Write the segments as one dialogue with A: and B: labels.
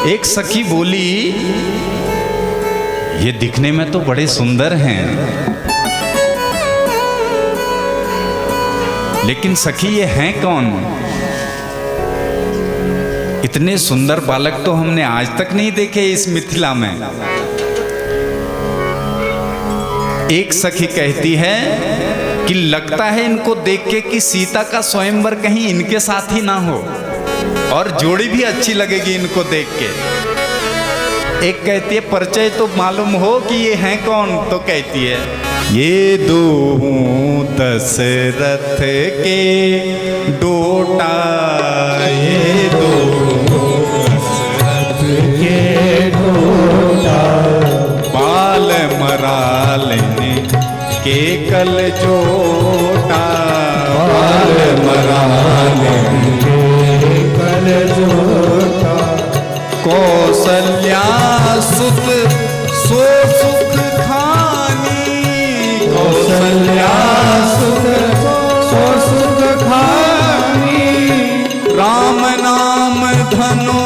A: एक सखी बोली, ये दिखने में तो बड़े सुंदर हैं, लेकिन सखी ये हैं कौन? इतने सुंदर बालक तो हमने आज तक नहीं देखे इस मिथिला में। एक सखी कहती है कि लगता है इनको देख के कि सीता का स्वयंवर कहीं इनके साथ ही ना हो, और जोड़ी भी अच्छी लगेगी इनको देख के। एक कहती है परिचय तो मालूम हो कि ये हैं कौन, तो कहती है ये दो दशरथ के डोटा, ये दो दशरथ के डोटा, बाल मरालने के कल जोटा, बाल मरालने के कल जोटा, कौशल्या सुत सो सुख खानी, कौशल्या सुत सो सुख खानी, राम नाम धनु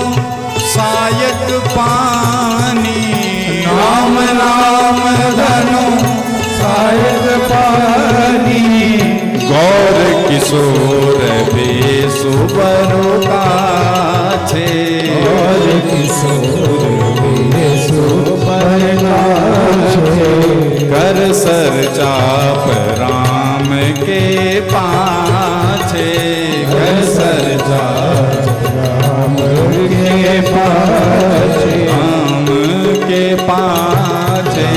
A: सायक पानी, राम नाम धनु सायक पानी, गौर किशोर बेसु बरु काछे, गौर किशोर बेसु बरु काछे, कर सर चाप राम के पाछे, कर सर चाप राम के पाछे, राम के पाछे,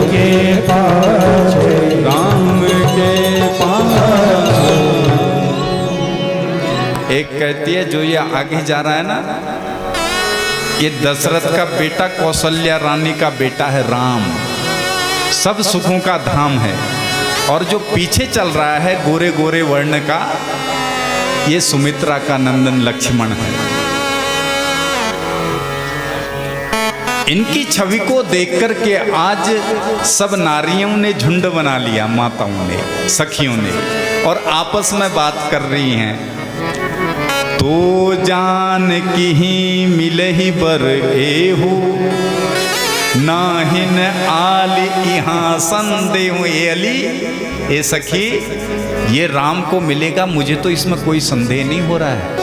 A: के पाछे, राम के पाछे। एक कहती है जो ये आगे जा रहा है ना, ये दशरथ का बेटा कौशल्या रानी का बेटा है राम, सब सुखों का धाम है। और जो पीछे चल रहा है गोरे गोरे वर्ण का, ये सुमित्रा का नंदन लक्ष्मण है। इनकी छवि को देखकर के आज सब नारियों ने झुंड बना लिया, माताओं ने, सखियों ने, और आपस में बात कर रही हैं। तो जान की ही मिले ही बर एहू, नाहिन आल यहाँ संदेह। ये अली, ए सखी, ये राम को मिलेगा, मुझे तो इसमें कोई संदेह नहीं हो रहा है।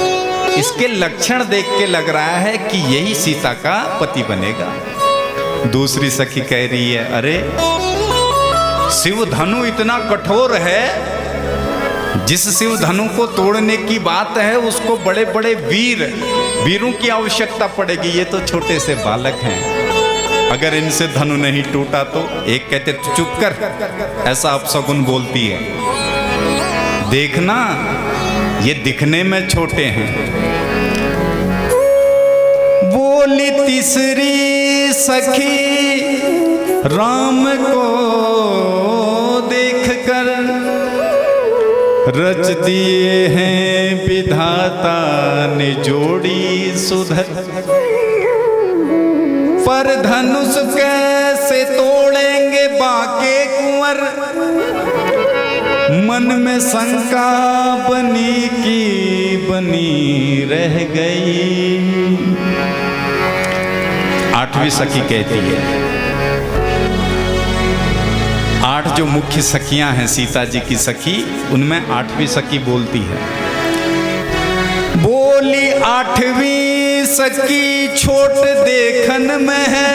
A: इसके लक्षण देख के लग रहा है कि यही सीता का पति बनेगा। दूसरी सखी कह रही है अरे शिव धनु इतना कठोर है, जिस शिव धनु को तोड़ने की बात है उसको बड़े बड़े वीरों की आवश्यकता पड़ेगी, ये तो छोटे से बालक हैं, अगर इनसे धनु नहीं टूटा तो। एक कहते चुप कर, ऐसा अपशगुन बोलती है, देखना ये दिखने में छोटे हैं। बोली तीसरी सखी राम को देखकर, रच दिए हैं विधाता ने जोड़ी सुधर, पर धनुष कैसे तोड़ेंगे बाके कुंवर, मन में शंका बनी की बनी रह गई। आठवीं सखी कहती है, आठ जो मुख्य सखियां हैं सीता जी की सखी, उनमें आठवीं सखी बोलती है। बोली आठवीं सखी छोट देखन में है,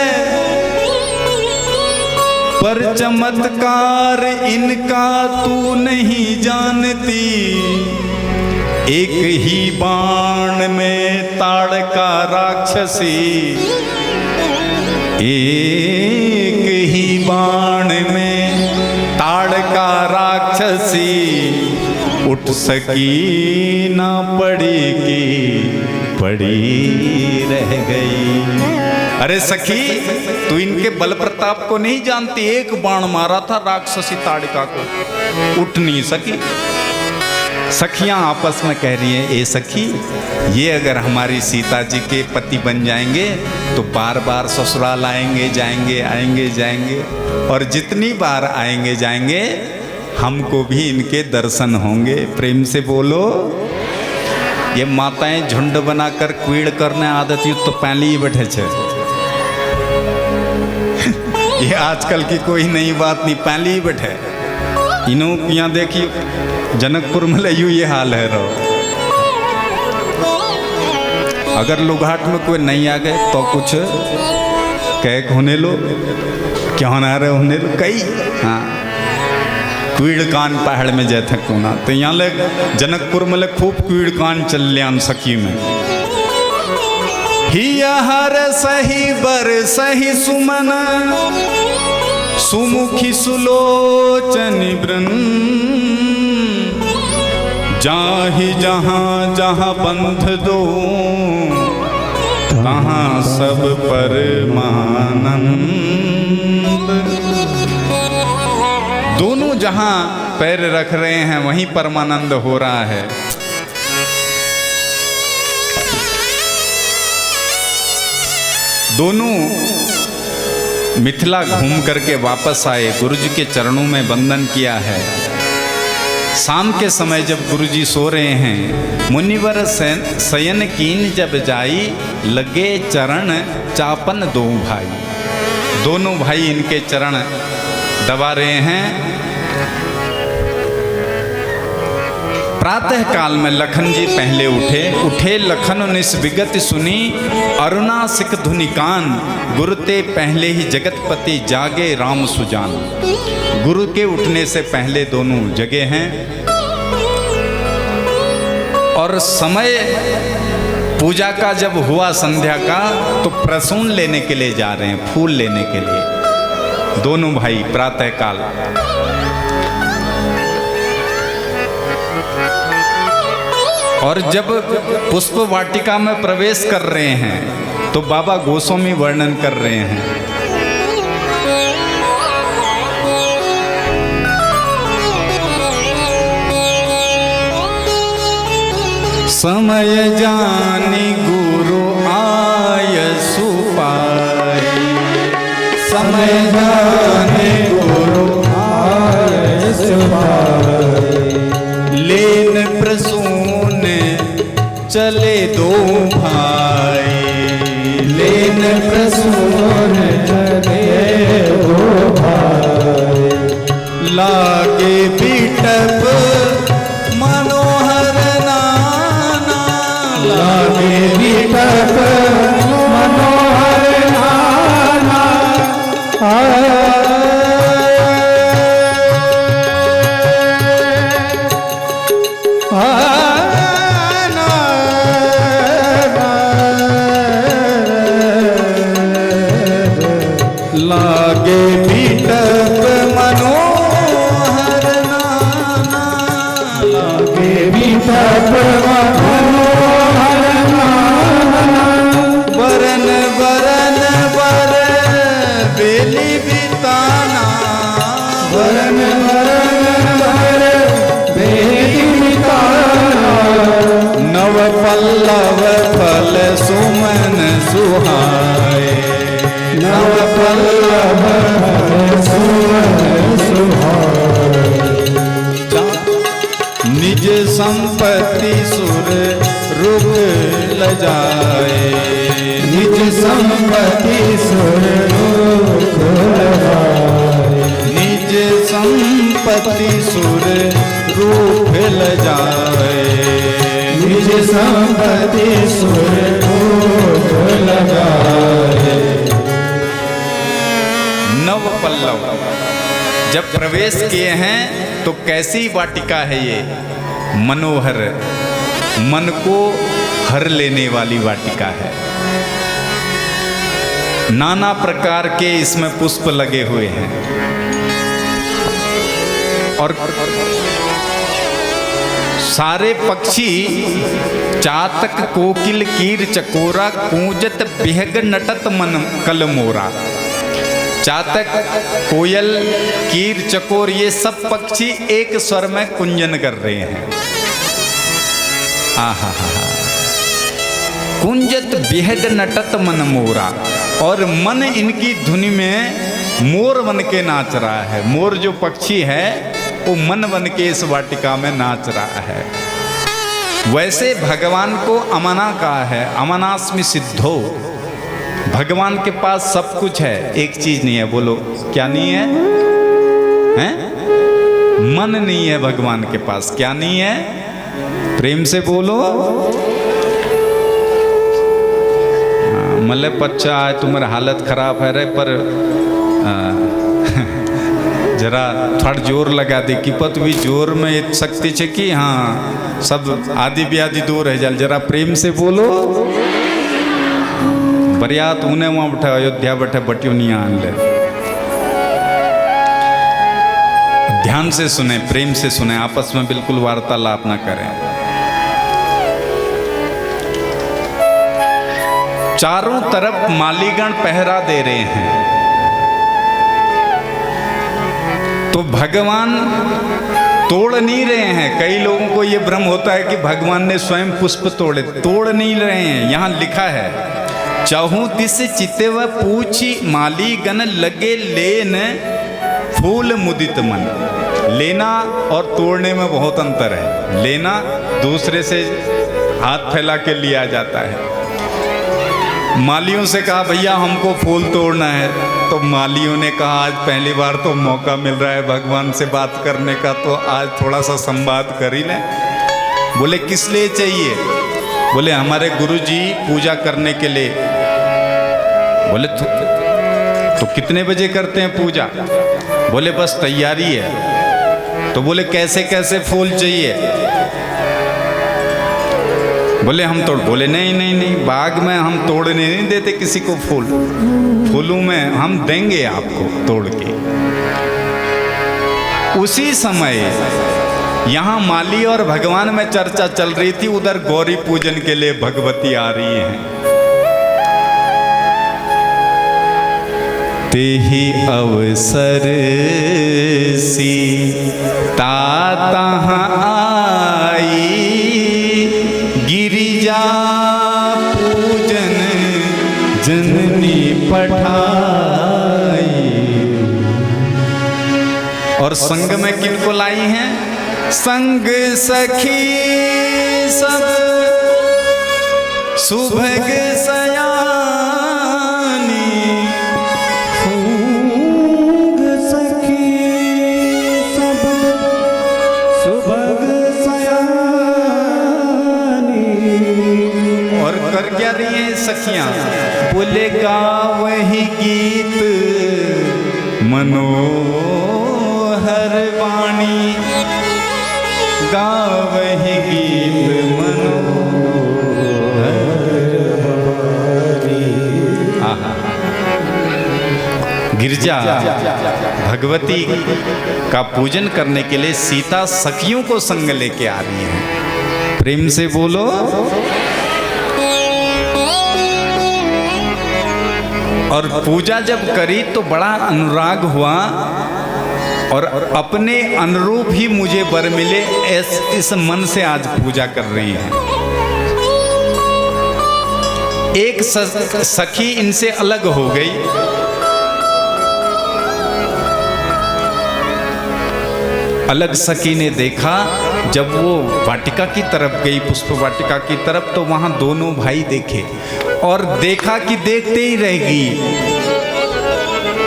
A: पर चमत्कार इनका तू नहीं जानती, एक ही बाण में ताड़का राक्षसी, एक ही बाण में ताड़का राक्षसी, उठ सकी ना पड़ी की पड़ी रह गई। अरे सखी, तू इनके बल प्रताप को नहीं जानती, एक बाण मारा था राक्षसी ताड़का को, उठ नहीं सकी। सखियां आपस में कह रही हैं, ए सखी, ये अगर हमारी सीता जी के पति बन जाएंगे तो बार बार ससुराल आएंगे जाएंगे, आएंगे जाएंगे, और जितनी बार आएंगे जाएंगे हमको भी इनके दर्शन होंगे। प्रेम से बोलो, ये माताएं झुंड बनाकर क्वीड़ करने आदत युक्त तो पहले ही बैठे छे। ये आजकल की कोई नई बात नहीं, पहले ही बैठे। इन्हों यहाँ देखिए जनकपुर में ले ये हाल है रो। अगर लुघाट में कोई नहीं आ गए तो कुछ कह होने लो, क्या ना रहे होने लो कई। हाँ क्वीड़ कान पहाड़ में जय थे कोना तो यहाँ ले जनकपुर में ले खूब क्वीड़ कान चल लियान सखी में। हिया हर सही बर सही सुमन सुमुखी सुलोचनी वृंद जाहि जहाँ जहाँ बंध दो तहाँ सब परमानंद। दोनों जहाँ पैर रख रहे हैं वहीं परमानंद हो रहा है। दोनों मिथिला घूम करके वापस आए, गुरुजी के चरणों में वंदन किया है। शाम के समय जब गुरुजी सो रहे हैं, मुनिवर शयन कीन जब जाई लगे चरण चापन दो भाई। दोनों भाई इनके चरण दबा रहे हैं। प्रातः काल में लखन जी पहले उठे लखन निस विगत सुनी अरुणासिक धुनि कान गुरुते पहले ही जगतपति जागे राम सुजान। गुरु के उठने से पहले दोनों जगे हैं और समय पूजा का जब हुआ संध्या का तो प्रसून लेने के लिए जा रहे हैं, फूल लेने के लिए दोनों भाई प्रातः काल। और जब पुष्प वाटिका में प्रवेश कर रहे हैं तो बाबा गोस्वामी वर्णन कर रहे हैं। समय जानी गुरु आय सुपाई, समय जानी गुरु आय सुपाई, लेन प्रसून चले दो भाई, लेन प्रसून चले दो भाई, लागे बिटप मनोहर नाना, लागे बिटप मनोहर नाना। लागे बिटप मनोहर नाना, लागे बिटप मनोहर नाना, वरन वरन वर बेली बिताना, वरन वरन वर बेली बिताना, नव पल्लव फल सुमन सुहाए, नव पल्लव सुमन सुहाए, निज संपत्ति सुर रुक लजाए, निज संपत्ति सुर रुक लजाए, निज संपत्ति सुर रूप लजाए, निज संपत्ति सुर रूप लजाए। नव पल्लव जब प्रवेश किए हैं तो कैसी वाटिका है ये? मनोहर, मन को हर लेने वाली वाटिका है। नाना प्रकार के इसमें पुष्प लगे हुए हैं और सारे पक्षी चातक कोकिल कीर चकोरा कूंजत बिहग नटत मन कल मोरा। चातक, कोयल, कीर, चकोर ये सब पक्षी एक स्वर में कुंजन कर रहे हैं। आहा हा हा, कुंजत बिहड नटत मन मोरा, और मन इनकी धुनी में मोर बन के नाच रहा है। मोर जो पक्षी है वो मन बन के इस वाटिका में नाच रहा है। वैसे भगवान को अमना कहा है, अमनास्मि सिद्धो। भगवान के पास सब कुछ है, एक चीज नहीं है। बोलो क्या नहीं है? हैं? मन नहीं है भगवान के पास। क्या नहीं है? प्रेम से बोलो। मतलब बच्चा है, तुम्हारी हालत खराब है रे, पर जरा थोड़ा जोर लगा दे कि पत भी जोर में शक्ति छे कि हाँ सब आदि व्याधि दूर है। जरा प्रेम से बोलो। बढ़िया तूने वहाँ बैठा अयोध्या बैठे बटियों नहीं आन ले। ध्यान से सुने, प्रेम से सुने, आपस में बिल्कुल वार्तालाप ना करें। चारों तरफ मालीगण पहरा दे रहे हैं, तो भगवान तोड़ नहीं रहे हैं। कई लोगों को यह भ्रम होता है कि भगवान ने स्वयं पुष्प तोड़े। तोड़ नहीं रहे हैं। यहां लिखा है, चाहूं दिस चित्ते व पूछी मालीगण लगे लेन फूल मुदित मन। लेना और तोड़ने में बहुत अंतर है। लेना दूसरे से हाथ फैला के लिया जाता है। मालियों से कहा भैया हमको फूल तोड़ना है, तो मालियों ने कहा आज पहली बार तो मौका मिल रहा है भगवान से बात करने का, तो आज थोड़ा सा संवाद कर ही लें। बोले किस लिए चाहिए? बोले हमारे गुरुजी पूजा करने के लिए। बोले तो कितने बजे करते हैं पूजा? बोले बस तैयारी है। तो बोले कैसे कैसे फूल चाहिए? बोले हम तोड़। बोले नहीं नहीं नहीं, बाग में हम तोड़ने नहीं देते किसी को फूल। फूलों में हम देंगे आपको तोड़ के। उसी समय यहाँ माली और भगवान में चर्चा चल रही थी, उधर गौरी पूजन के लिए भगवती आ रही हैं। तेहि अवसर सीता तहाँ आई, गिरिजा पूजन जननी पठाई। और संग में किनको लाई हैं? संग सखी सब सुभग सयानी। संग सखी सब सुभग सयानी। और कर क्या रही हैं सखियां? बोले गावहि गीत मनोहर वाणी, गावहि गीत मनोहर वाणी। गिरजा भगवती का पूजन करने के लिए सीता सखियों को संग लेके आ रही है। प्रेम से बोलो। और पूजा जब करी तो बड़ा अनुराग हुआ, और अपने अनुरूप ही मुझे वर मिले, इस मन से आज पूजा कर रही है। एक सखी इनसे अलग हो गई। अलग सखी ने देखा, जब वो वाटिका की तरफ गई, पुष्प वाटिका की तरफ, तो वहां दोनों भाई देखे और देखा कि देखते ही रह गई।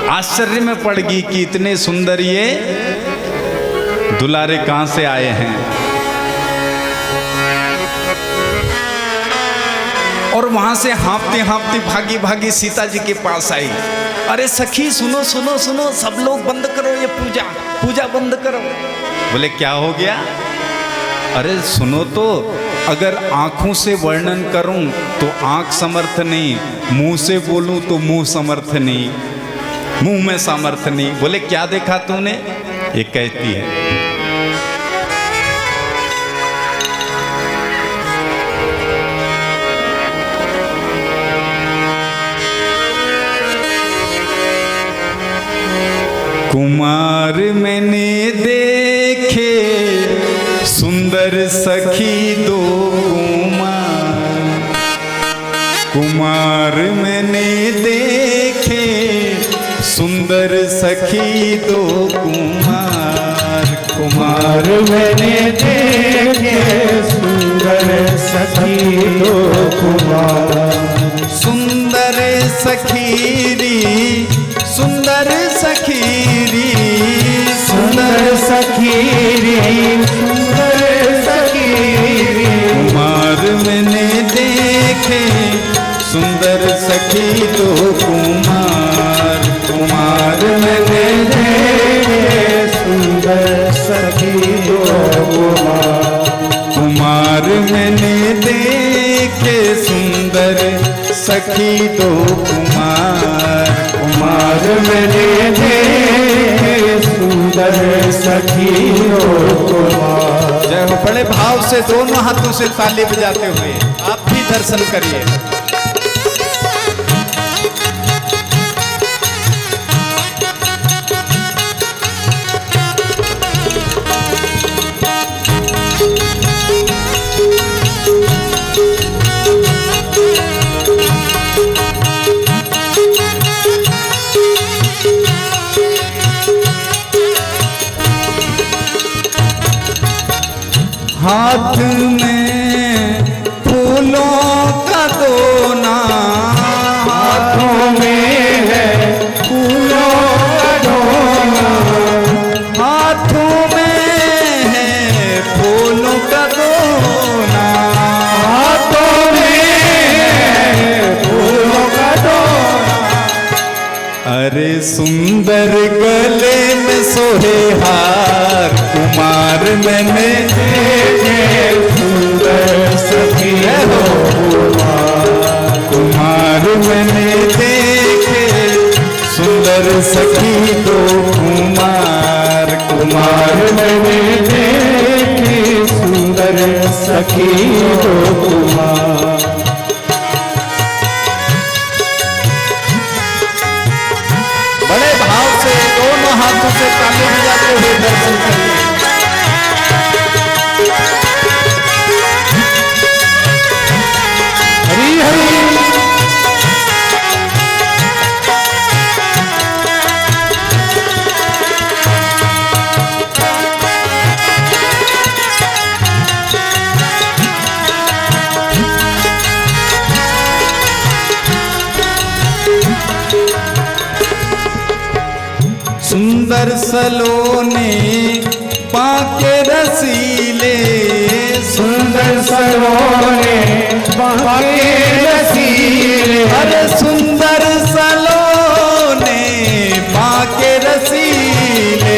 A: आश्चर्य में पड़ गई कि इतने सुंदर ये दुलारे कहां से आए हैं। और वहां से हाँफती हाँफती भागी भागी सीता जी के पास आई। अरे सखी सुनो सुनो सुनो, सब लोग बंद करो ये पूजा, पूजा बंद करो। बोले क्या हो गया? अरे सुनो तो, अगर आंखों से वर्णन करूं तो आंख समर्थ नहीं, मुंह से बोलूं तो मुंह समर्थ नहीं, मुंह में सामर्थ्य नहीं। बोले क्या देखा तूने? ये कहती है, कुमार मैंने देखे सुंदर सखी दो कुमार। कुमार मैंने देखे सुंदर सखी दो कुमार।
B: कुमार मैंने देखे सुंदर सखी दो कुमार।
A: सुंदर सखीरी सुंदर सखीरी
B: सुंदर सखीरी सुंदर सखीरी
A: कुमार मैंने देखे सुंदर सखी दो कुमार।
B: कुमार मैंने देखे सुंदर सखी दो कुमार।
A: कुमार मैंने देखे सुंदर सखी दो कुमार।
B: कुमार मैंने देखे सुंदर सखी दो कुमार।
A: जय हो। बड़े भाव से दोनों हाथों से ताली बजाते हुए आप भी दर्शन करिए। हाथ में फूलों का दोना
B: हाथों में है फूलों का दोना।
A: हाथों में है फूलों का दोना।
B: हाथों में है फूलों का दोना।
A: अरे सुंदर गले में सोहे हार कुमार मैंने
B: देखे सुंदर सखी दो कुमार।
A: कुमार मैंने देखे सुंदर सखी दो कुमार।
B: कुमार मैंने देखे सुंदर सखी दो कुमार।
A: बड़े भाव से दोनों हाथों से ताली बजाते हुए दर्शन करिए।
B: हरी हरी
A: सुंदर सलोने बाके रसीले
B: सुंदर सलोने बाके रसीले।
A: अरे सुंदर सलोने बाके रसीले।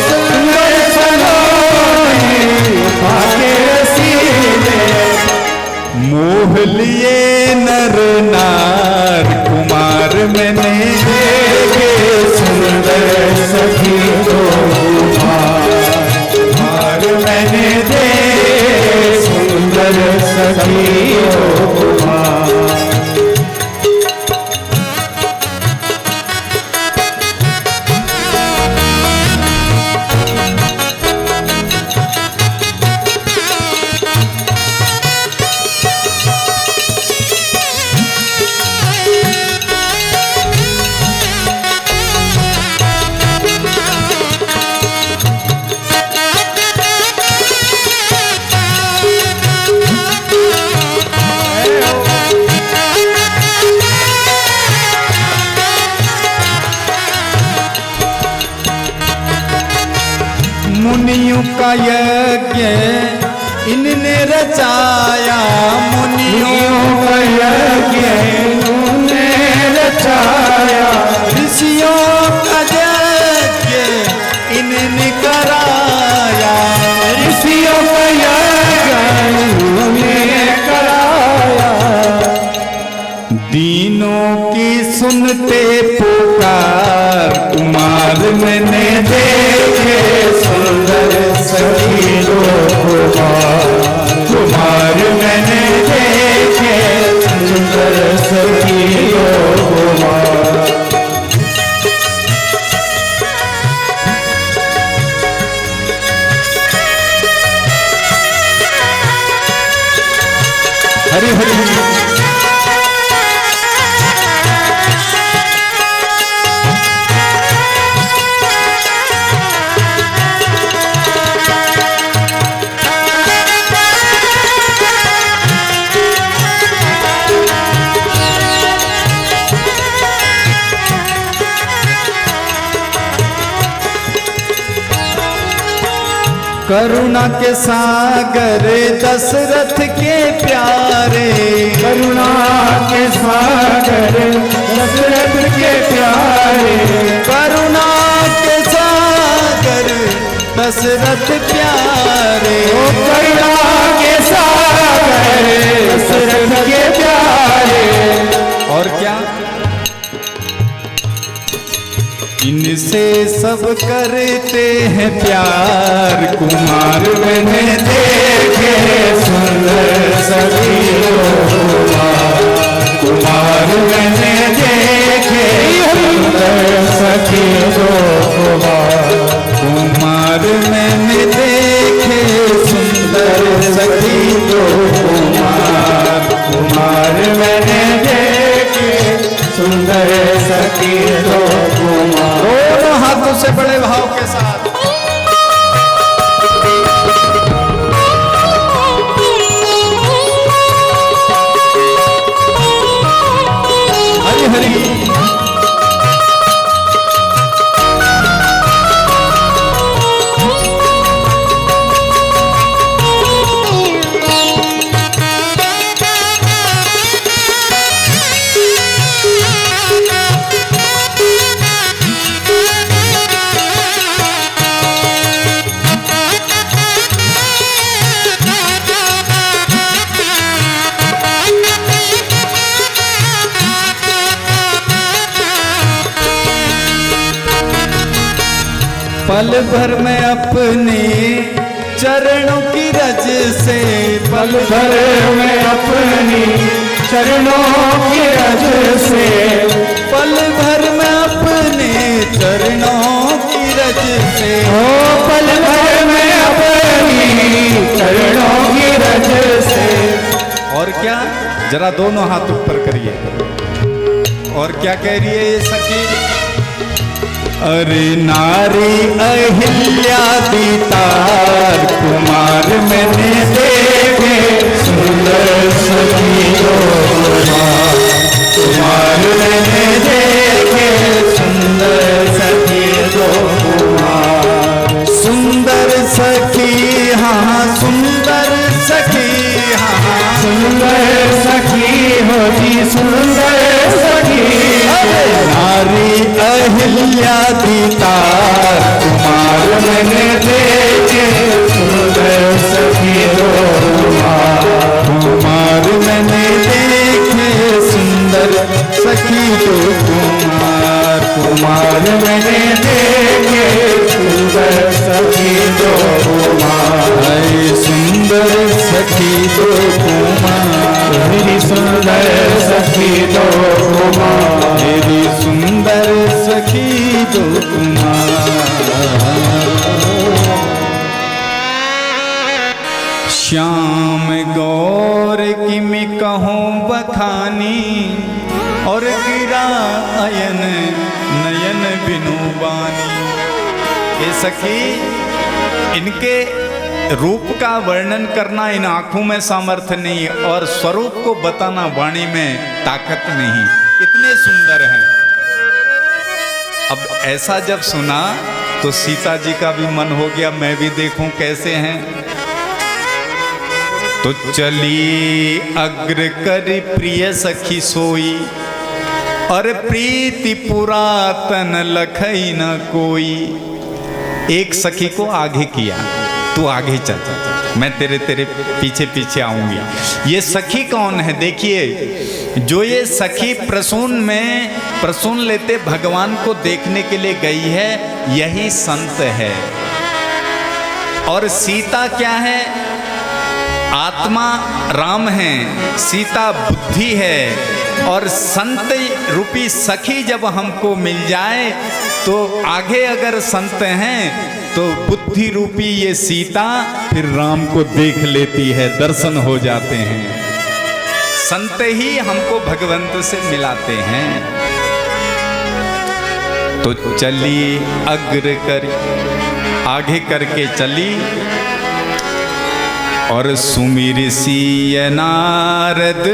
B: सुंदर सलोने बाके रसीले।
A: मोह लिए नर नार कुमार मैंने
B: देखे सुंदर सखी दो कुमार। कुमार मैंने देखे सुंदर सखी दो कुमार।
A: मुनियों का यज्ञ इनने रचाया। मुनियों
B: का यज्ञ इन्होंने रचाया।
A: ऋषियों का यज्ञ इनने कराया।
B: ऋषियों का यज्ञ इन्होंने कराया।
A: दीनों की सुनते पुकार कुमार मैंने देखे
B: सुंदर सखी दो कुमार। कुमार मैंने देखे सुंदर सखी दो कुमार।
A: हरि हरि। करुणा के सागर दशरथ के प्यारे,
B: करुणा के सागर दशरथ के प्यारे,
A: करुणा के सागर दशरथ प्यारे,
B: करुणा के सागर दशरथ के प्यारे।
A: और क्या, इनसे सब करते हैं प्यार,
B: कुमार मैंने देखे सुंदर सखी कुमार, कुमार मैंने देखे सुंदर सखी कुमार,
A: कुमार मैंने देखे सुंदर सखी
B: कुमार, कुमार मैंने देखे सुंदर सखी कुमार।
A: दोनों हाथों से बड़े भाव के साथ हरि हरि। पल भर में अपने चरणों की रज से,
B: पल भर में अपनी चरणों की रज से,
A: पल भर में अपने चरणों की रज से,
B: ओ पल भर में अपनी चरणों की रज से।
A: और क्या, जरा दोनों हाथ ऊपर करिए। और क्या कह रही है ये सखी, अरे नारी अहिल्या दीतार,
B: कुमार मैंने देखे सुंदर सखी कुमार, कुमार मैंने देखे सुंदर सखी कुमार,
A: सुंदर सखी हाँ सुंदर सखी हाँ,
B: सुंदर सखी हो जी सुंदर सखी।
A: नारी अहिल्या दीतार,
B: कुमार मैंने देखे सुंदर सखी कुमार,
A: कुमार मैंने देखे सुंदर सखी तो कुमार,
B: कुमार मैंने देखे सुंदर सखी कुमार,
A: सुंदर सखी तो कुमार,
B: मेरी सुंदर सखी कुमार,
A: मेरी सुंदर सखी तो कुमार। श्याम गौर की मैं कहूँ बखानी, और गिरा अयन नयन बिनु बानी। ये सखी, इनके रूप का वर्णन करना इन आंखों में सामर्थ्य नहीं, और स्वरूप को बताना वाणी में ताकत नहीं, इतने सुंदर हैं। अब ऐसा जब सुना तो सीता जी का भी मन हो गया मैं भी देखूं कैसे हैं। तो चली अग्र कर प्रिय सखी सोई, और प्रीति पुरातन लखई न कोई। एक सखी को आगे किया, तू आगे चल, मैं तेरे पीछे पीछे आऊंगी। ये सखी कौन है देखिए, जो ये सखी प्रसून लेते भगवान को देखने के लिए गई है, यही संत है। और सीता क्या है, आत्मा राम है, सीता बुद्धि है। और संत रूपी सखी जब हमको मिल जाए तो आगे अगर संत हैं तो बुद्धि रूपी ये सीता फिर राम को देख लेती है, दर्शन हो जाते हैं। संत ही हमको भगवंत से मिलाते हैं। तो चली अग्र कर, आगे करके चली, और सुमिर सिय नारद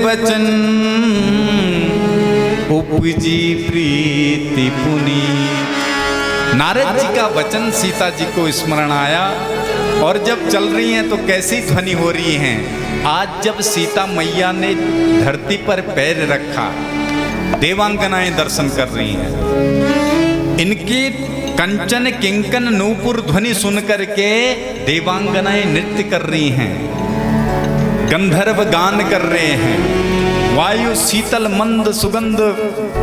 A: बचन, उपजी प्रीति पुनी। नारद जी का वचन सीता जी को स्मरण आया और जब चल रही हैं तो कैसी ध्वनि हो रही हैं। आज जब सीता मैया ने धरती पर पैर रखा, देवांगनाएं दर्शन कर रही हैं। इनकी कंचन किंकन नूपुर ध्वनि सुन करके देवांगनाएं नृत्य कर रही हैं, गंधर्व गान कर रहे हैं, वायु शीतल मंद सुगंध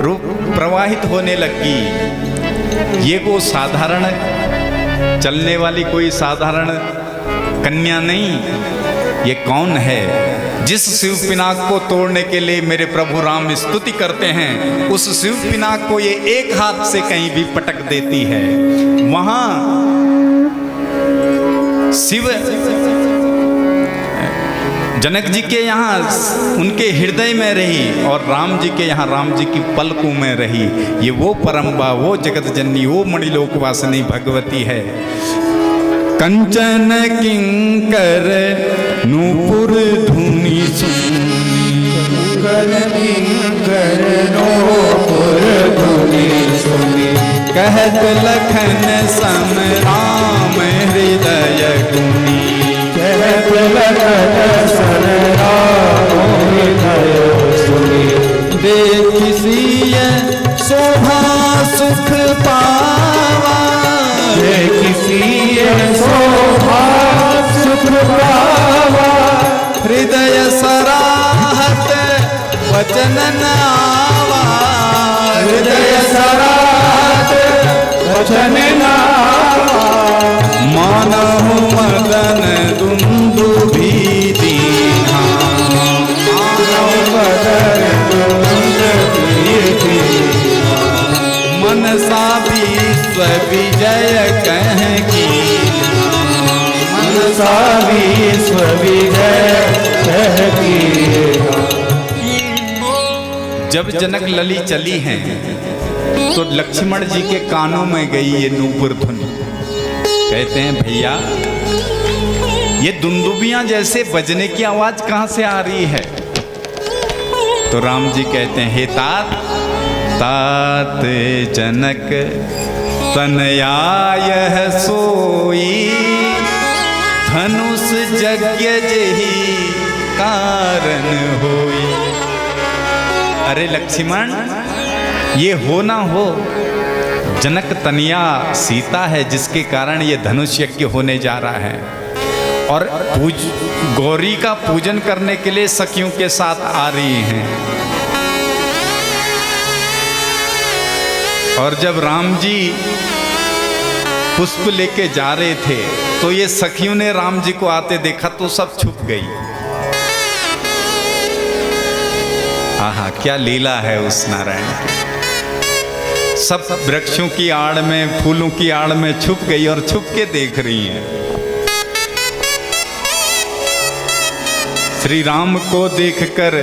A: रूप प्रवाहित होने लगी। ये वो साधारण चलने वाली कोई साधारण कन्या नहीं, ये कौन है? जिस शिव पिनाक को तोड़ने के लिए मेरे प्रभु राम स्तुति करते हैं, उस शिव पिनाक को ये एक हाथ से कहीं भी पटक देती है। वहां शिव जनक जी के यहाँ उनके हृदय में रही और राम जी के यहाँ राम जी की पलकों में रही। ये वो परम्बा, वो जगत जननी, वो मणिलोक वासिनी भगवती है। कंचन किंकर नूपुर धुनी सुनी,
B: किंकर नूपुर धुनी सुनी,
A: कहत लखन सम राम हृदय गुनी,
B: कहत लखन सम राम हृदय सुनी,
A: देखि सिय शोभा सुख पावा,
B: देखि सिय शोभा सुख पावा,
A: हृदय सराहत वचन न आवा,
B: हृदय सराहत वचन न आवा,
A: मानहु मदन दुंदुभि दीन्हा,
B: मानहु मदन दुंदुभि दीन्हा,
A: मनसा विश्व विजय कह की,
B: मनसा विश्व विजय कह की।
A: जब जनक लली चली हैं तो लक्ष्मण जी के कानों में गई ये नूपुर धुनी। कहते हैं भैया ये दुंदुबियां जैसे बजने की आवाज कहां से आ रही है? तो राम जी कहते हैं, हे तात, तात जनक तनयाय सोई, धनुष यज्ञ जेहि कारण होई। अरे लक्ष्मण, ये हो ना हो, जनक तनिया सीता है जिसके कारण ये धनुष यज्ञ होने जा रहा है और गौरी का पूजन करने के लिए सखियों के साथ आ रही हैं। और जब राम जी पुष्प लेके जा रहे थे तो ये सखियों ने राम जी को आते देखा तो सब छुप गई। आहा, क्या लीला है उस नारायण की। सब वृक्षों की आड़ में, फूलों की आड़ में छुप गई और छुप के देख रही हैं। श्री राम को देखकर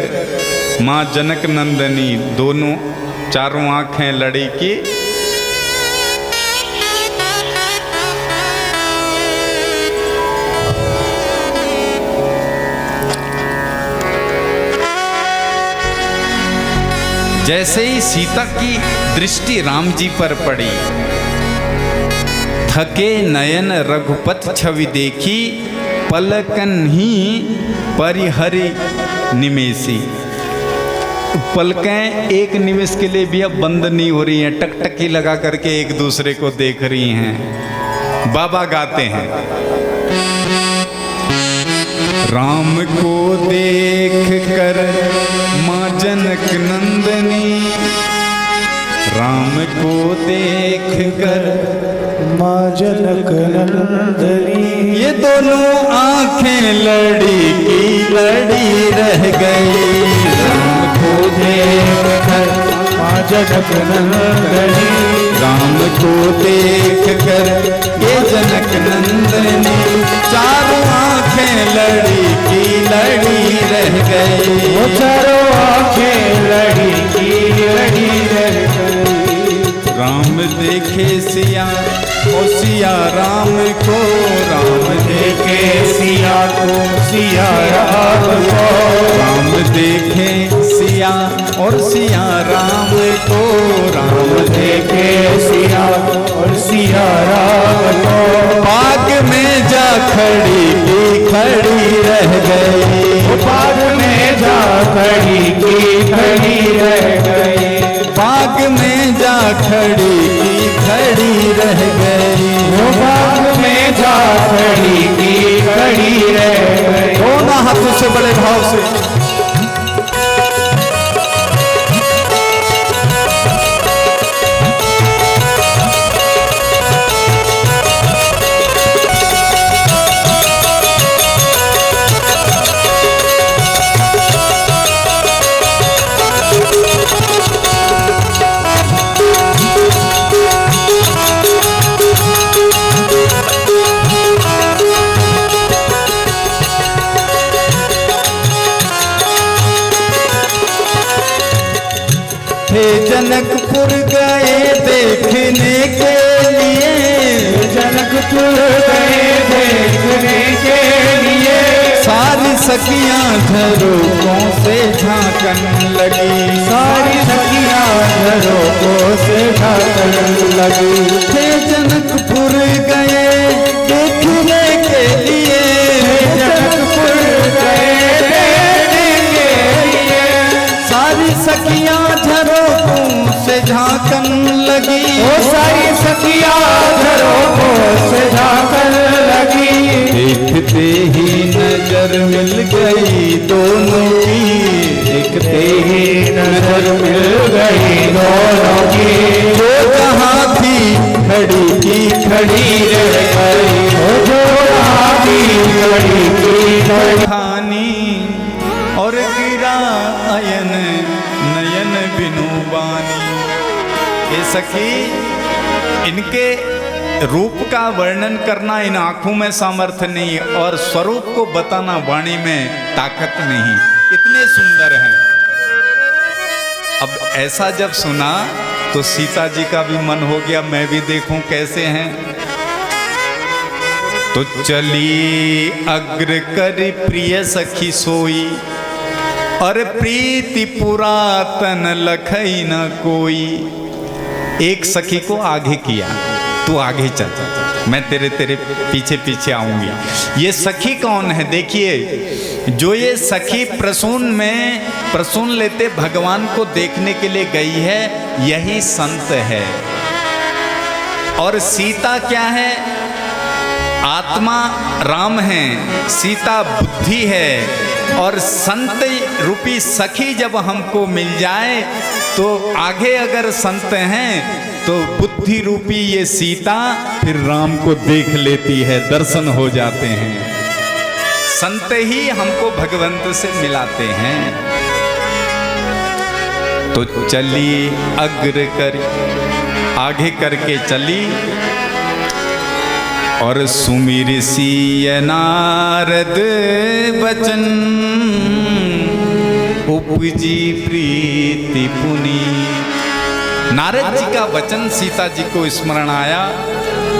A: मां जनक नंदनी दोनों चारों आंखें लड़ी की जैसे ही सीता की दृष्टि राम जी पर पड़ी, थके नयन रघुपत छवि देखी, पलकन ही परिहरि निमेसी। पलकें एक निमेष के लिए भी अब बंद नहीं हो रही हैं, टकटकी लगा करके एक दूसरे को देख रही हैं। बाबा गाते हैं, राम को देख कर माँ जनक नंदनी, राम को देख कर
B: माँ जनक नंदनी,
A: ये दोनों आंखें लड़ी की लड़ी रह गई।
B: राम को देख कर माँ जनक नंदनी,
A: राम को देख कर ये जनक नंदनी, चारों आंखें लड़ी की लड़ी रह गई।
B: वो चारों आंखें लड़ी की लड़ी रह गई।
A: राम देखे सिया ओ सिया राम को, राम
B: देखे सिया को सिया राम को,
A: राम देखे सिया और सिया राम को,
B: राम देखे सिया और सिया खड़ी रह गई,
A: बाग में जा खड़ी की खड़ी रह गई,
B: वो बाग में जा खड़ी की खड़ी रह गई।
A: दोनों हाथों से बड़े भाव से हे जनकपुर गए देखने के लिए,
B: जनकपुर गए देखने के लिए,
A: सारी सखियां झरोकों से झांकन लगी,
B: सारी सखियां झरोकों से झांकन लगी।
A: हे जनकपुर गए देखने के लिए,
B: जनकपुर गए देखने के लिए,
A: सारी सखियां झरोकों से झांकन लगी,
B: वो सारी सखियां झरोकों से झांकन लगी।
A: देखते ही नजर मिल गई दोनों की,
B: देखते ही नजर मिल गई दोनों की,
A: जो जहाँ थी खड़ी की खड़ी रह गई,
B: जो जहाँ थी खड़ी की खड़ी।
A: खानी और गिरा अयन नयन बिनु बानी। ये सखी, इनके रूप का वर्णन करना इन आंखों में सामर्थ्य नहीं और स्वरूप को बताना वाणी में ताकत नहीं, इतने सुंदर हैं। अब ऐसा जब सुना तो सीता जी का भी मन हो गया मैं भी देखूं कैसे हैं। तो चली अग्र कर प्रिय सखी सोई, और प्रीति पुरातन लखई न कोई। एक सखी को आगे किया, तू आगे चल, मैं तेरे पीछे पीछे आऊंगी। ये सखी कौन है? देखिए, जो ये सखी प्रसून लेते भगवान को देखने के लिए गई है, यही संत है। और सीता क्या है? आत्मा राम है, सीता बुद्धि है। और संत रूपी सखी जब हमको मिल जाए तो आगे अगर संत हैं तो बुद्धि रूपी ये सीता फिर राम को देख लेती है, दर्शन हो जाते हैं। संत ही हमको भगवंत से मिलाते हैं। तो चली अग्र कर, आगे करके चली और सुमिर सिय नारद बचन, उपजी प्रीति पुनी। नारद जी का वचन सीता जी को स्मरण आया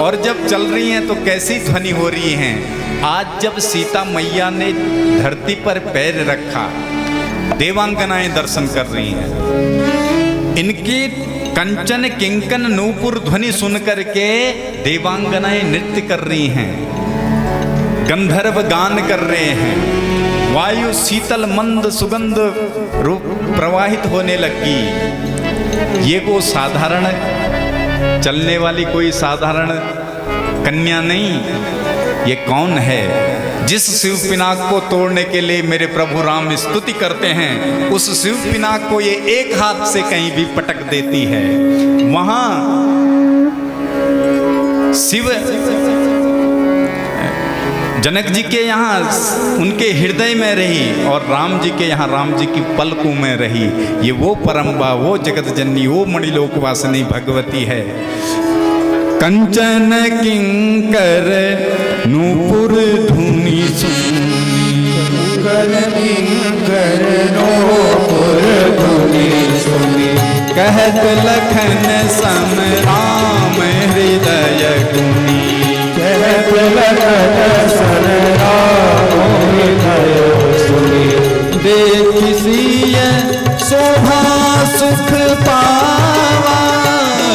A: और जब चल रही हैं तो कैसी ध्वनि हो रही हैं। आज जब सीता मैया ने धरती पर पैर रखा, देवांगनाएं दर्शन कर रही हैं। इनकी कंचन किंकन नूपुर ध्वनि सुन करके देवांगनाएं नृत्य कर रही हैं, गंधर्व गान कर रहे हैं। वायु शीतल मंद सुगंध रूप प्रवाहित होने लगी। ये को साधारण चलने वाली कोई साधारण कन्या नहीं, ये कौन है? जिस शिव पिनाक को तोड़ने के लिए मेरे प्रभु राम स्तुति करते हैं, उस शिव पिनाक को ये एक हाथ से कहीं भी पटक देती है। वहां शिव जनक जी के यहाँ उनके हृदय में रही और राम जी के यहाँ राम जी की पलकों में रही। ये वो परम्बा, वो जगत जननी, वो मणिलोक वासिनी भगवती है। कंचन किंकर नूपुर धुनी सुनी, कहत लखन सम राम हृदय गुनी।
B: कहत लखन सम राम हृदय गुनी।
A: देखि सिय शोभा सुख पावा,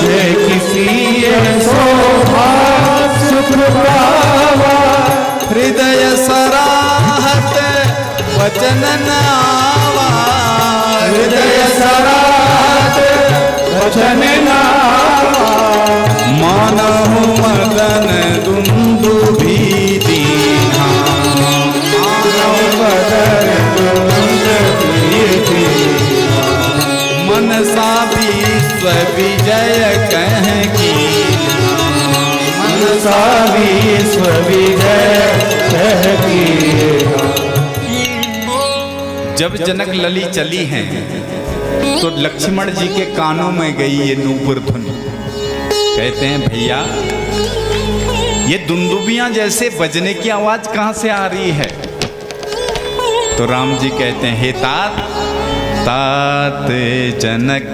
B: देखि सिय शोभा सुख पावा।
A: हृदय सराहत वचन नावा,
B: हृदय सरात वचन नावा।
A: मानहु मदन दुंदुभि दीन्हा,
B: मानव मदन दुंदुभि दीन्हा।
A: मनसा विश्व विजय कह कीन्हा,
B: मनसा विश्व विजय कह कीन्हा।
A: जब जनक लली चली हैं तो लक्ष्मण जी के कानों में गई ये नूपुर ध्वनि। कहते हैं भैया ये दुंदुबियां जैसे बजने की आवाज कहां से आ रही है? तो राम जी कहते हैं हे तात, तात जनक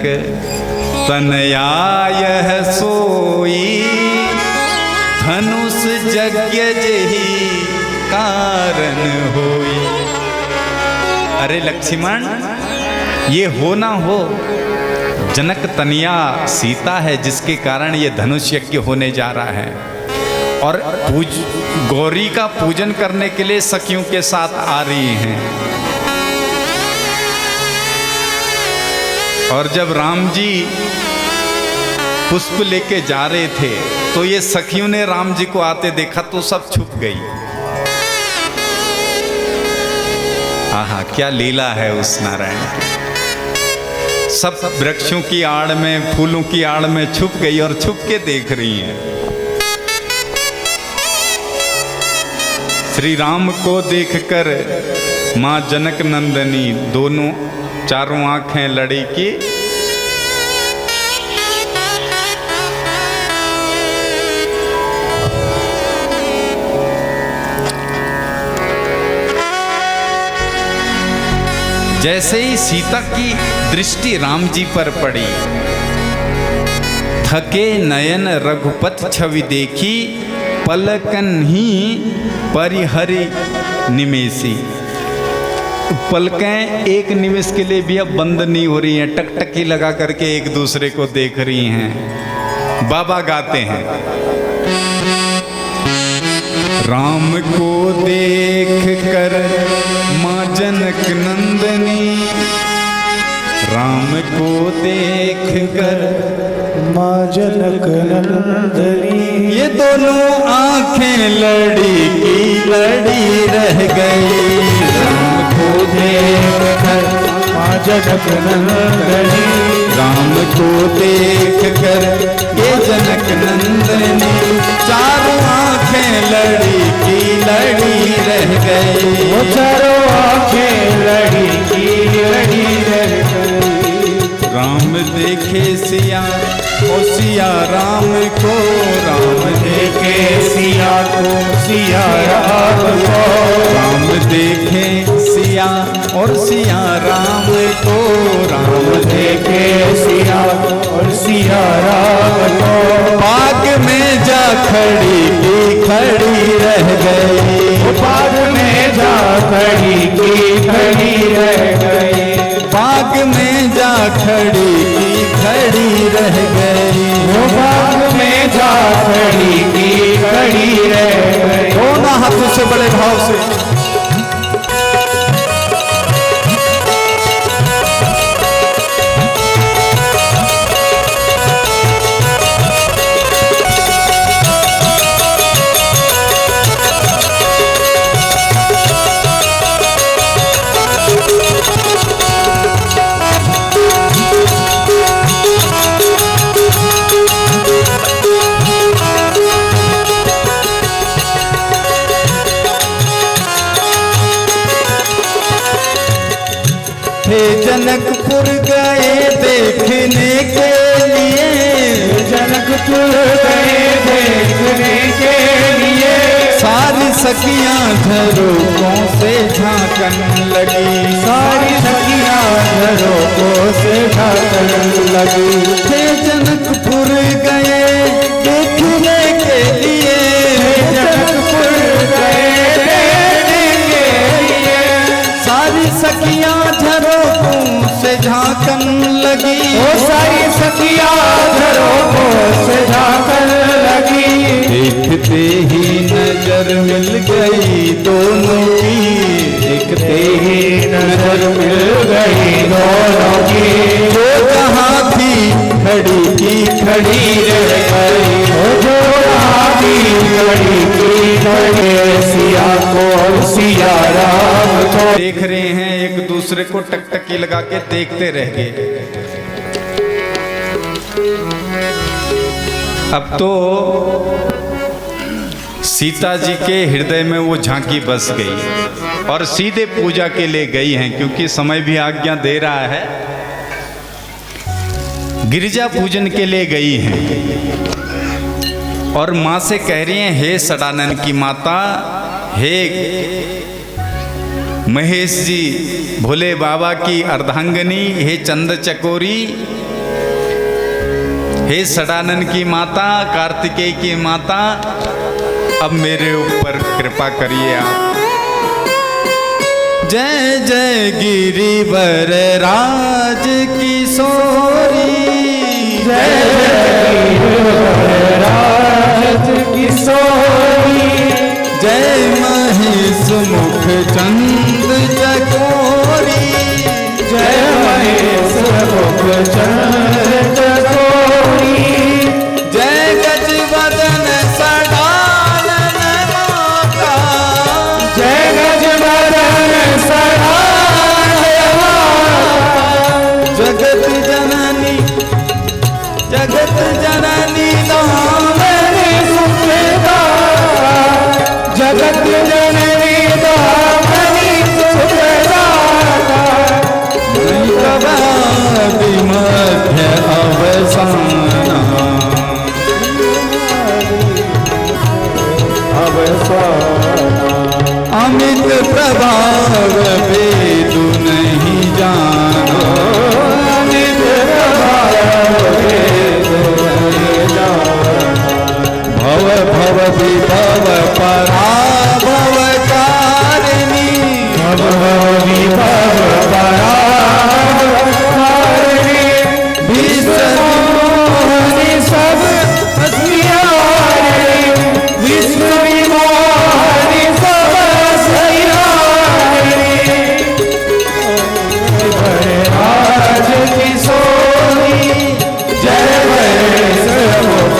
A: तनया यह सोई, धनुष यज्ञ जेहि कारण होई। अरे लक्ष्मण ये हो ना हो, जनक तनिया सीता है जिसके कारण ये धनुष यज्ञ होने जा रहा है, और गौरी का पूजन करने के लिए सखियों के साथ आ रही हैं। और जब राम जी पुष्प लेके जा रहे थे तो ये सखियों ने राम जी को आते देखा तो सब छुप गई। आहा क्या लीला है उस नारायण की। सब वृक्षों की आड़ में, फूलों की आड़ में छुप गई और छुप के देख रही हैं। श्री राम को देखकर मां जनक नंदनी दोनों चारों आंखें लड़ी की जैसे ही सीता की दृष्टि राम जी पर पड़ी, थके नयन रघुपत छवि देखी, पलकन ही परिहरि निमेसी। पलकें एक निमेष के लिए भी अब बंद नहीं हो रही हैं, टकटकी लगा करके एक दूसरे को देख रही हैं। बाबा गाते हैं राम को देख कर माँ जनक नंदनी, राम को देख कर
B: माँ जनक नंदनी।
A: ये दोनों आंखें लड़ी की लड़ी रह गई। राम को देख कर
B: माँ जनक नंदनी,
A: राम को देख कर ये जनक नंदनी, चारों आंखें लड़ी की लड़ी रह गई।
B: वो चारों आंखें लड़ी की लड़ी रह गई।
A: राम देखे सिया ओ सिया राम को, राम
B: देखे सिया को सिया राम को,
A: राम देखे सिया और सिया राम को, राम
B: देखे सिया और सिया राम को।
A: बाग में जा खड़ी की खड़ी रह गई।
B: बाग में जा खड़ी की खड़ी रह गई।
A: बाग में जा खड़ी की खड़ी रह गई।
B: वो बाग में जा खड़ी की खड़ी रह गई।
A: दोनों हाथों से बड़े भाव से जनकपुर गए देखने के लिए,
B: जनकपुर गए देखने के लिए।
A: सारी सखियां झरोकों से झांकन लगी।
B: सारी सखियां झरोकों से झांकन लगी।
A: थे जनकपुर गए देखने के लिए,
B: जनकपुर गए देखने के लिए।
A: सारी सखियां झरोकों से झांकन लगी।
B: वो सारी सखियां झरोकों से झांकन लगी।
A: देखते ही नजर मिल गई दोनों की,
B: देखते ही नजर मिल गई दोनों छोड़िए सिया को और सिया राम को।
A: देख रहे हैं एक दूसरे को टकटकी लगा के देखते रह गए। अब तो सीता जी के हृदय में वो झांकी बस गई और सीधे पूजा के लिए गई हैं, क्योंकि समय भी आज्ञा दे रहा है। गिरिजा पूजन के लिए गई हैं और माँ से कह रही हैं, हे सडानन की माता, हे महेश जी भोले बाबा की अर्धांगनी, हे चंद चकोरी, हे सडानन की माता, कार्तिकेय की माता, अब मेरे ऊपर कृपा करिए आप। जय जय गिरिवर राज किशोरी,
B: जय गिरिवर राज किशोरी,
A: जय महेश मुख चंद चकोरी,
B: जय महेश मुख चंद चकोरी,
A: जय गजवदन सडानन माता,
B: जय गजवदन सडानन माता,
A: जगत जननी जगत जननी
B: दामनी सुखदा, जगत जननी दामनी सुखदा,
A: मध्य अवसाना, अमित प्रभाव वेदु नहीं जाना,
B: अमित प्रभाव वेदु नहीं जाना,
A: भव भव विभव पराभव कारिणी,
B: भव भव विभव पराभव कारिणी, विश्व मोहिनी सब हसियारी, विश्व मोहिनी सब हसियारी, राज किशोरी, जय महेश मुख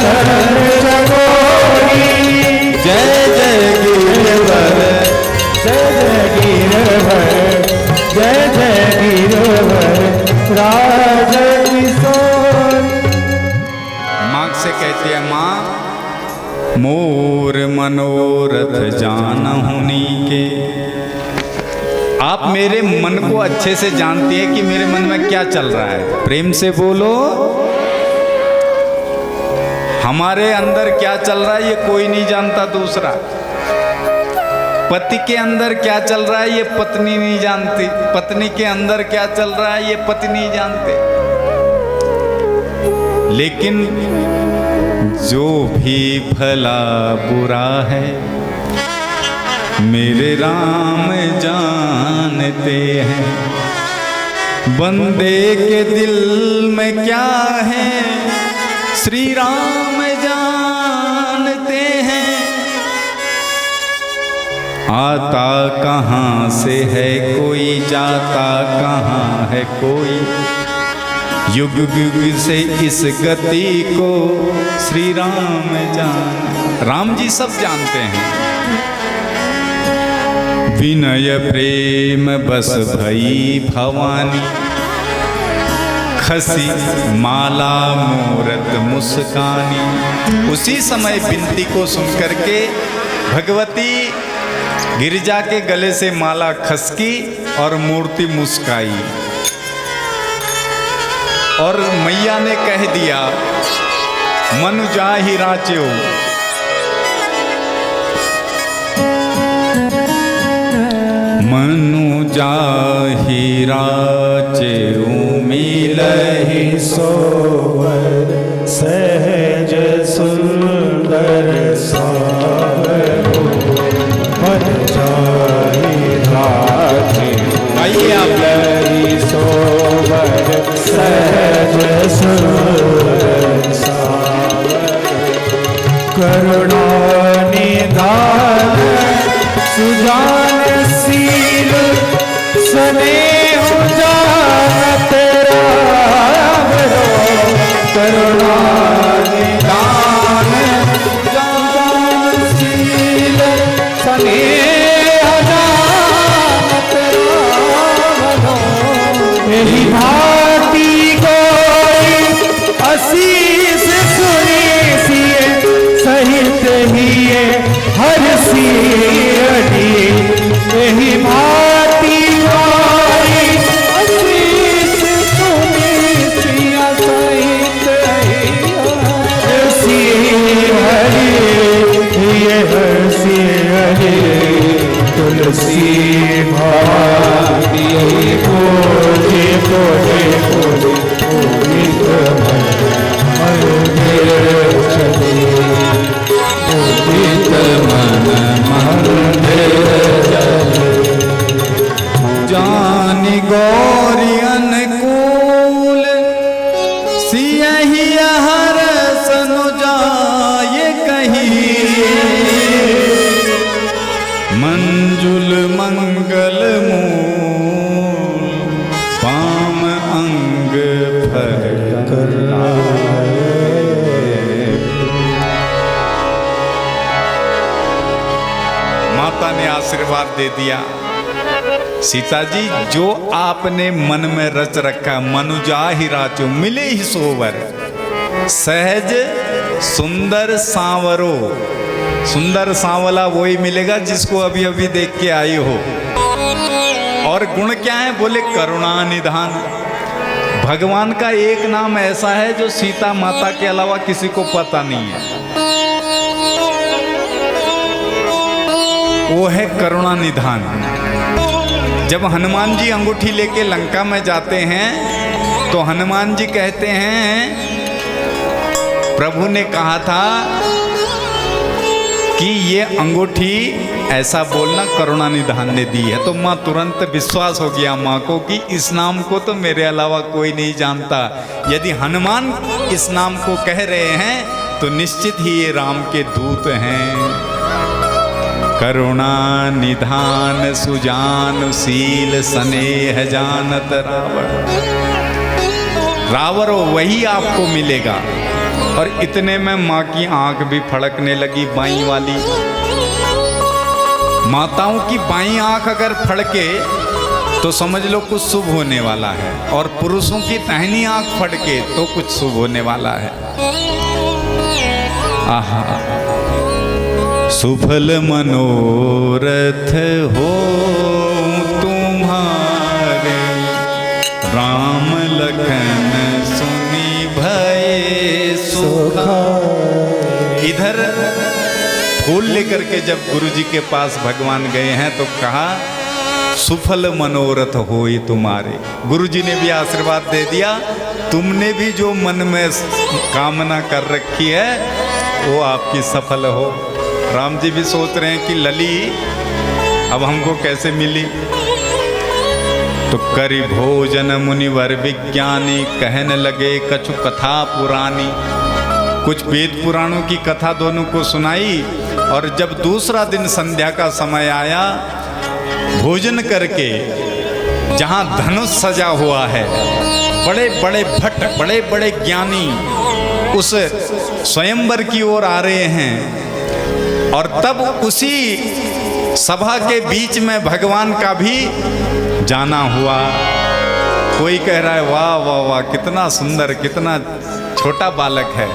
B: चंद चकोरी,
A: जय जय गिरिवर,
B: जय जय गिरवर, जय जय गिरवर राज किशोर।
A: माँ से कहती है, माँ मोर मनोरथ जानहुनी के, आप मेरे मन को अच्छे से जानती है कि मेरे मन में क्या चल रहा है। प्रेम से बोलो, हमारे अंदर क्या चल रहा है ये कोई नहीं जानता दूसरा। पति के अंदर क्या चल रहा है ये पत्नी नहीं जानती, पत्नी के अंदर क्या चल रहा है ये पति नहीं जानते। लेकिन जो भी भला बुरा है मेरे राम जानते हैं, बंदे के दिल में क्या है श्री राम जानते हैं। आता कहाँ से है कोई, जाता कहाँ है कोई, युग युग से इस गति को श्री राम जान। राम जी सब जानते हैं। विनय प्रेम बस भई भवानी, खसी माला मूरत मुस्कानी। उसी समय विनती को सुनकर के भगवती गिरिजा के गले से माला खसकी और मूर्ति मुस्काई और मैया ने कह दिया, मनु जाहि राच्यो, मनु जाहि राच्यो मिलहि
B: सोवर सहज सुंदर सागर, मन जाहि राच्यो मिलहि सोवर सहज सुंदर सागर, करुणा निधान सुजान शील स्नेह जान तेरा, करुणा निधान
A: जान शील
B: भवानी पूजे पूजे पूजे पूजित मंदिर चले पूजित मन मंदिर चले
A: जानी गौरी अनुकूल सियहि हर सनु जाए कहीं मंजुल मंगल मूल पाम अंग फल कर माता ने आशीर्वाद दे दिया। सीता जी, जो आपने मन में रच रखा, मनुजा ही राचो मिले ही सोवर, सहज सुंदर सांवरो। सुंदर सांवला वही मिलेगा जिसको अभी अभी देख के आई हो। और गुण क्या है? बोले करुणा निधान। भगवान का एक नाम ऐसा है जो सीता माता के अलावा किसी को पता नहीं है, वो है करुणा निधान। जब हनुमान जी अंगूठी लेके लंका में जाते हैं तो हनुमान जी कहते हैं, प्रभु ने कहा था कि ये अंगूठी ऐसा बोलना करुणा निधान ने दी है। तो माँ तुरंत विश्वास हो गया माँ को कि इस नाम को तो मेरे अलावा कोई नहीं जानता। यदि हनुमान इस नाम को कह रहे हैं तो निश्चित ही ये राम के दूत हैं। करुणा निधान सुजान शील स्नेह जानत रावण। रावण वही आपको मिलेगा। और इतने में माँ की आंख भी फड़कने लगी, बाईं वाली। माताओं की बाईं आंख अगर फड़के तो समझ लो कुछ शुभ होने वाला है, और पुरुषों की दाहिनी आंख फड़के तो कुछ शुभ होने वाला है। आहा, सुफल मनोरथ हो तुम्हारे, राम लखन सुनी भय सुखा। इधर फूल लेकर के जब गुरुजी के पास भगवान गए हैं तो कहा सुफल मनोरथ होई तुम्हारे। गुरुजी ने भी आशीर्वाद दे दिया, तुमने भी जो मन में कामना कर रखी है वो आपकी सफल हो। राम जी भी सोच रहे हैं कि लली अब हमको कैसे मिली। तो करि भोजन मुनिवर विज्ञानी, कहने लगे कछु कथा पुरानी। कुछ वेद पुराणों की कथा दोनों को सुनाई। और जब दूसरा दिन संध्या का समय आया, भोजन करके जहाँ धनुष सजा हुआ है, बड़े बड़े भट्ट, बड़े बड़े ज्ञानी उस स्वयंवर की ओर आ रहे हैं। और तब उसी सभा के बीच में भगवान का भी जाना हुआ। कोई कह रहा है वाह वाह वाह कितना सुंदर, कितना छोटा बालक है।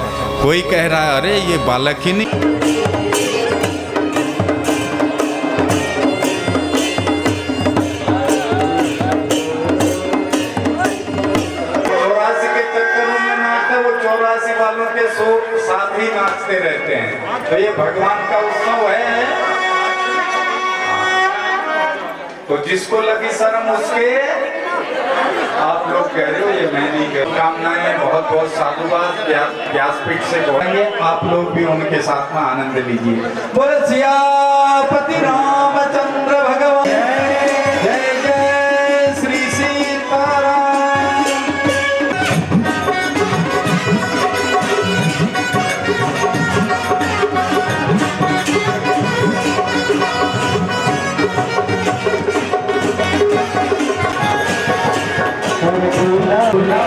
A: कोई कह रहा है अरे ये बालक ही नहीं। साथ ही नाचते रहते हैं। तो ये भगवान का उत्सव है। तो जिसको लगी शर्म उसके, आप लोग कह रहे हो ये मैं नहीं कह। कामनाएं बहुत बहुत साधुवाद व्यासपीठ से बोलेंगे, आप लोग भी उनके साथ में आनंद लीजिए। बोल सियापति रामचंद्र भगवान, जय जय श्री सीताराम।
B: बुला